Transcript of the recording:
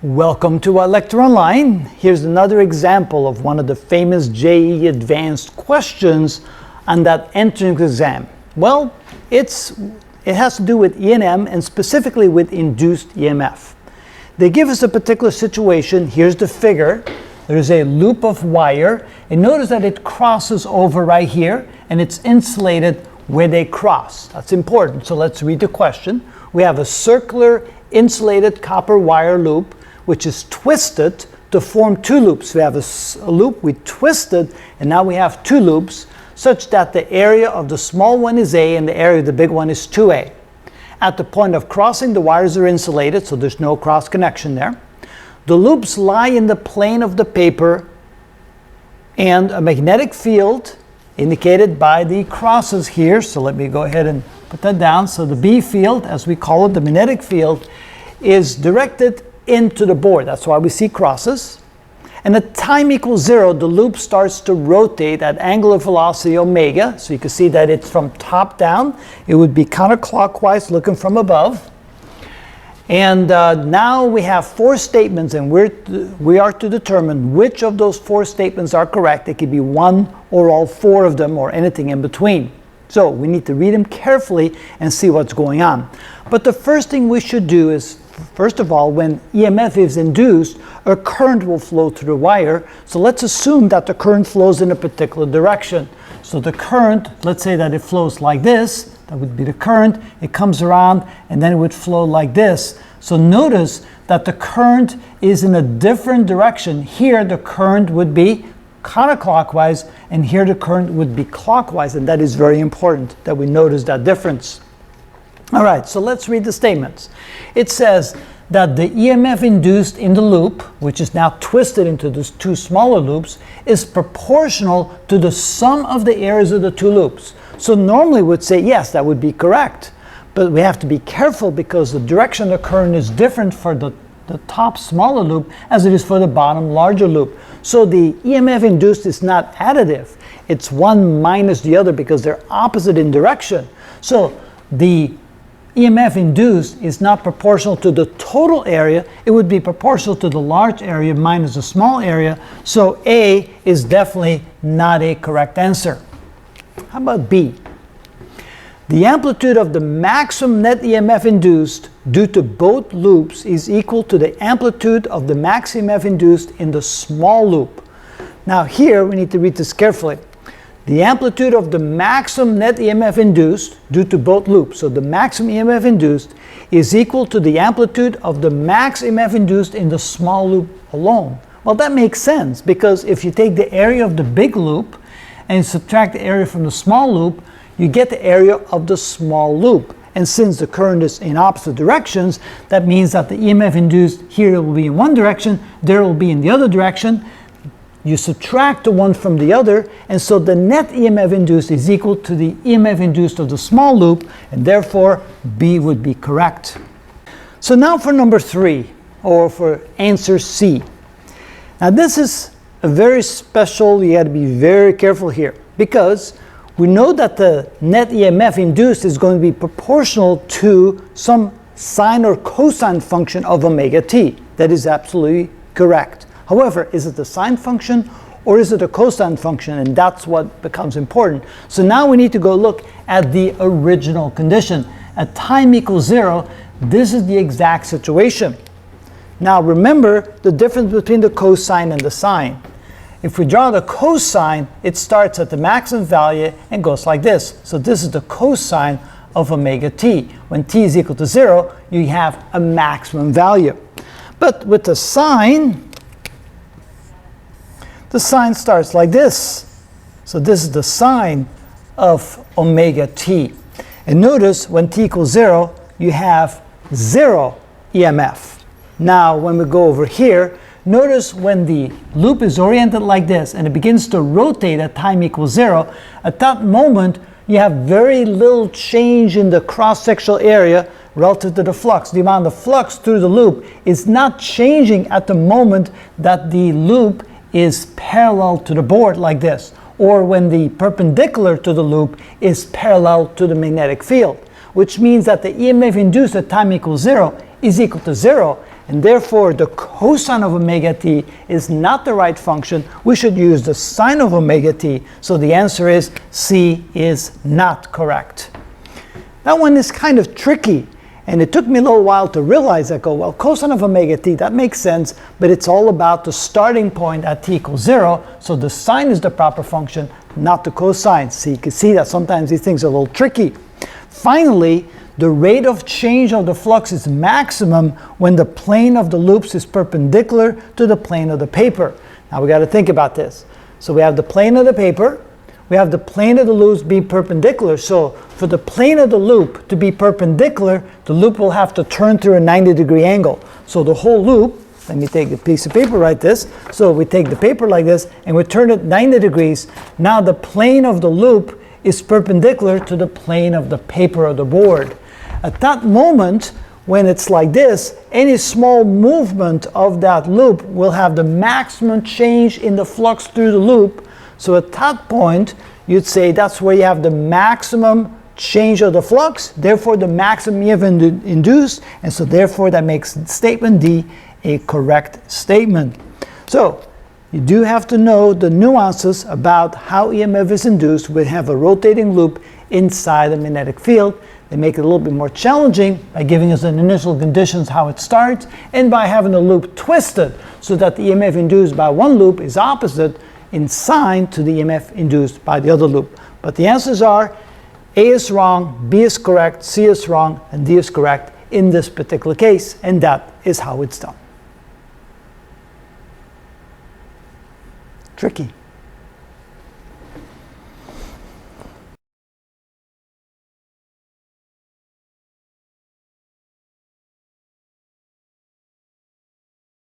Welcome to Lecture Online. Here's another example of one of the famous JEE advanced questions on that entrance exam. Well, it has to do with E&M and specifically with induced EMF. They give us a particular situation. Here's the figure. There's a loop of wire, and notice that it crosses over right here, and it's insulated where they cross. That's important. So let's read the question. We have a circular insulated copper wire loop which is twisted to form two loops. We have a loop we twisted, and now we have two loops such that the area of the small one is A and the area of the big one is 2A. At the point of crossing, the wires are insulated, so there's no cross connection there. The loops lie in the plane of the paper, and a magnetic field indicated by the crosses here. So let me go ahead and put that down. So the B field, as we call it, the magnetic field, is directed into the board. That's why we see crosses. And at time equals 0, the loop starts to rotate at angular velocity omega. So you can see that it's from top down. It would be counterclockwise looking from above. And now we have four statements, and we are to determine which of those four statements are correct. It could be one or all four of them or anything in between. So we need to read them carefully and see what's going on. But the first thing we should do is, first of all, when EMF is induced, a current will flow through the wire. So let's assume that the current flows in a particular direction. So the current, let's say that it flows like this. That would be the current. It comes around and then it would flow like this. So notice that the current is in a different direction. Here the current would be counterclockwise, and here the current would be clockwise, and that is very important that we notice that difference. All right, so let's read the statements. It says that the EMF induced in the loop, which is now twisted into these two smaller loops, is proportional to the sum of the areas of the two loops. So normally we would say, yes, that would be correct. But we have to be careful because the direction of the current is different for the top smaller loop as it is for the bottom larger loop. So the EMF induced is not additive. It's one minus the other because they're opposite in direction. So the EMF induced is not proportional to the total area. It would be proportional to the large area minus the small area. So A is definitely not a correct answer. How about B? The amplitude of the maximum net EMF induced due to both loops is equal to the amplitude of the max EMF induced in the small loop. Now here we need to read this carefully. The amplitude of the maximum net EMF induced due to both loops, so the maximum EMF induced, is equal to the amplitude of the max EMF induced in the small loop alone. Well, that makes sense because if you take the area of the big loop and subtract the area from the small loop, you get the area of the small loop. And since the current is in opposite directions, that means that the EMF induced here will be in one direction, there will be in the other direction. You subtract the one from the other, and so the net EMF induced is equal to the EMF induced of the small loop, and therefore B would be correct. So now for number 3, or for answer C. Now this is a very special, you have to be very careful here, because we know that the net EMF induced is going to be proportional to some sine or cosine function of omega t. That is absolutely correct. However, is it the sine function or is it a cosine function? And that's what becomes important. So now we need to go look at the original condition. At time equals 0, this is the exact situation. Now remember the difference between the cosine and the sine. If we draw the cosine, it starts at the maximum value and goes like this. So this is the cosine of omega t. When t is equal to 0, you have a maximum value. But with the sine starts like this. So this is the sine of omega t. And notice when t equals 0, you have 0 EMF. Now when we go over here, notice when the loop is oriented like this and it begins to rotate at time equals 0, at that moment you have very little change in the cross-sectional area relative to the flux. The amount of flux through the loop is not changing at the moment that the loop is parallel to the board like this, or when the perpendicular to the loop is parallel to the magnetic field, which means that the EMF induced at time equals 0 is equal to 0, and therefore the cosine of omega t is not the right function. We should use the sine of omega t. So the answer is C is not correct. That one is kind of tricky, and it took me a little while to realize that, well, cosine of omega t, that makes sense, but it's all about the starting point at t equals 0, so the sine is the proper function, not the cosine. So you can see that sometimes these things are a little tricky. Finally, the rate of change of the flux is maximum when the plane of the loops is perpendicular to the plane of the paper. Now we got to think about this. So we have the plane of the paper, we have the plane of the loops being perpendicular. So for the plane of the loop to be perpendicular, the loop will have to turn through a 90-degree angle. So the whole loop, let me take a piece of paper like this. So we take the paper like this and we turn it 90 degrees. Now the plane of the loop is perpendicular to the plane of the paper or the board. At that moment, when it's like this, any small movement of that loop will have the maximum change in the flux through the loop. So at that point, you'd say that's where you have the maximum change of the flux, therefore the maximum EMF induced, and so therefore that makes statement D a correct statement. So you do have to know the nuances about how EMF is induced. We have a rotating loop inside the magnetic field. They make it a little bit more challenging by giving us an initial conditions how it starts, and by having the loop twisted so that the EMF induced by one loop is opposite in sign to the EMF induced by the other loop. But the answers are A is wrong, B is correct, C is wrong, and D is correct in this particular case, and that is how it's done. Tricky.